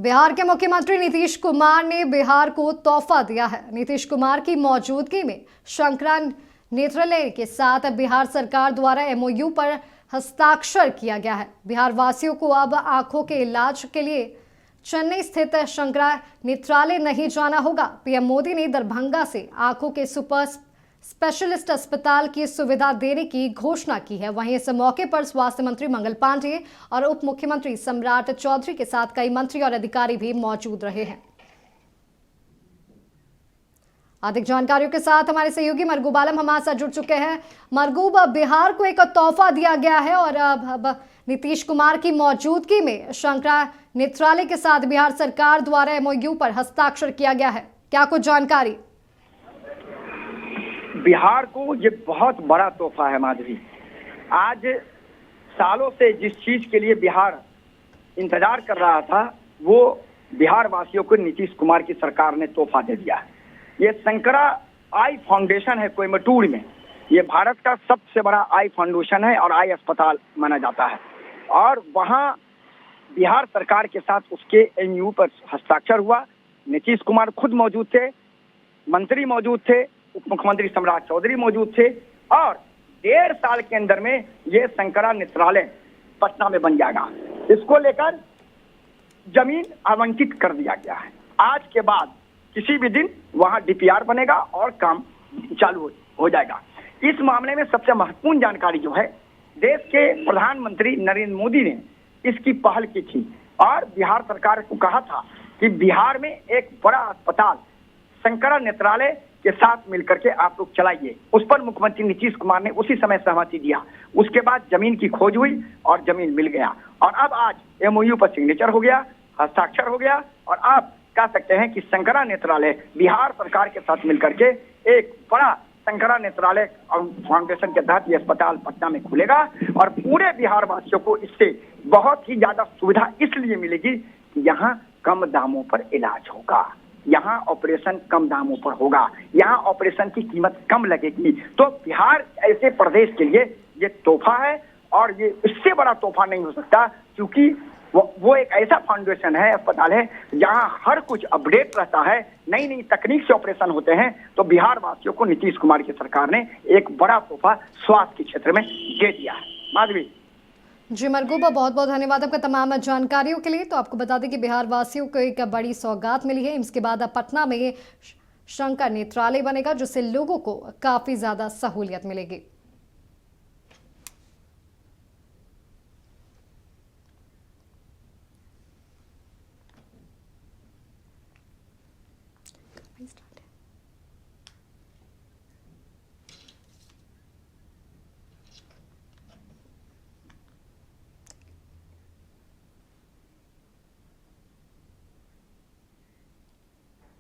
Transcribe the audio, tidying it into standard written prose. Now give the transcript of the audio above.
बिहार के मुख्यमंत्री नीतीश कुमार ने बिहार को तोहफा दिया है। नीतीश कुमार की मौजूदगी में शंकरा नेत्रालय के साथ बिहार सरकार द्वारा एमओयू पर हस्ताक्षर किया गया है। बिहार वासियों को अब आंखों के इलाज के लिए चेन्नई स्थित शंकरा नेत्रालय नहीं जाना होगा। पीएम मोदी ने दरभंगा से आंखों के सुपर स्पेशलिस्ट अस्पताल की सुविधा देने की घोषणा की है। वहीं इस मौके पर स्वास्थ्य मंत्री मंगल पांडेय और उप मुख्यमंत्री सम्राट चौधरी के साथ कई मंत्री और अधिकारी भी मौजूद रहे हैं। अधिक जानकारियों के साथ हमारे सहयोगी मरगूब आलम हमारे साथ जुड़ चुके हैं। मरगूब, बिहार को एक तोहफा दिया गया है और अब नीतीश कुमार की मौजूदगी में शंकरा नेत्रालय के साथ बिहार सरकार द्वारा एमओयू पर हस्ताक्षर किया गया है, क्या कुछ जानकारी? बिहार को ये बहुत बड़ा तोहफा है माधवी। आज सालों से जिस चीज के लिए बिहार इंतजार कर रहा था वो बिहार वासियों को नीतीश कुमार की सरकार ने तोहफा दे दिया है। ये शंकरा आई फाउंडेशन है कोयम्बटूर में। ये भारत का सबसे बड़ा आई फाउंडेशन है और आई अस्पताल माना जाता है। और वहाँ बिहार सरकार के साथ उसके एमओयू पर हस्ताक्षर हुआ। नीतीश कुमार खुद मौजूद थे, मंत्री मौजूद थे, उप मुख्यमंत्री सम्राट चौधरी मौजूद थे और 1.5 साल के अंदर में ये शंकरा नेत्रालय पटना में बन जाएगा। इसको लेकर जमीन आवंटित कर दिया गया है। आज के बाद किसी भी दिन वहां डीपीआर बनेगा और काम चालू हो जाएगा। इस मामले में सबसे महत्वपूर्ण जानकारी जो है, देश के प्रधानमंत्री नरेंद्र मोदी ने इसकी पहल की थी और बिहार सरकार को कहा था कि बिहार में एक बड़ा अस्पताल शंकरा नेत्रालय के साथ मिलकर के आप लोग चलाइए। उस पर मुख्यमंत्री नीतीश कुमार ने उसी समय सहमति दिया। उसके बाद जमीन की खोज हुई और जमीन मिल गया और अब आज एमओयू पर सिग्नेचर हो गया, हस्ताक्षर हो गया और आप कह सकते हैं कि शंकरा नेत्रालय बिहार सरकार के साथ मिलकर के एक बड़ा शंकरा नेत्रालय फाउंडेशन के तहत ये अस्पताल पटना में खुलेगा और पूरे बिहार वासियों को इससे बहुत ही ज्यादा सुविधा इसलिए मिलेगी कि यहाँ कम दामों पर इलाज होगा, यहाँ ऑपरेशन कम दामों पर होगा, यहाँ ऑपरेशन की कीमत कम लगेगी। तो बिहार ऐसे प्रदेश के लिए ये तोहफा है और ये इससे बड़ा तोहफा नहीं हो सकता, क्योंकि वो एक ऐसा फाउंडेशन है, अस्पताल है जहाँ हर कुछ अपडेट रहता है, नई नई तकनीक से ऑपरेशन होते हैं। तो बिहार वासियों को नीतीश कुमार की सरकार ने एक बड़ा तोहफा स्वास्थ्य के क्षेत्र में दे दिया है। माधवी जी मरगूबा, बहुत बहुत धन्यवाद आपका तमाम जानकारियों के लिए। तो आपको बता दें कि बिहार वासियों को एक बड़ी सौगात मिली है। इसके बाद अब पटना में शंकरा नेत्रालय बनेगा, जिससे लोगों को काफी ज्यादा सहूलियत मिलेगी।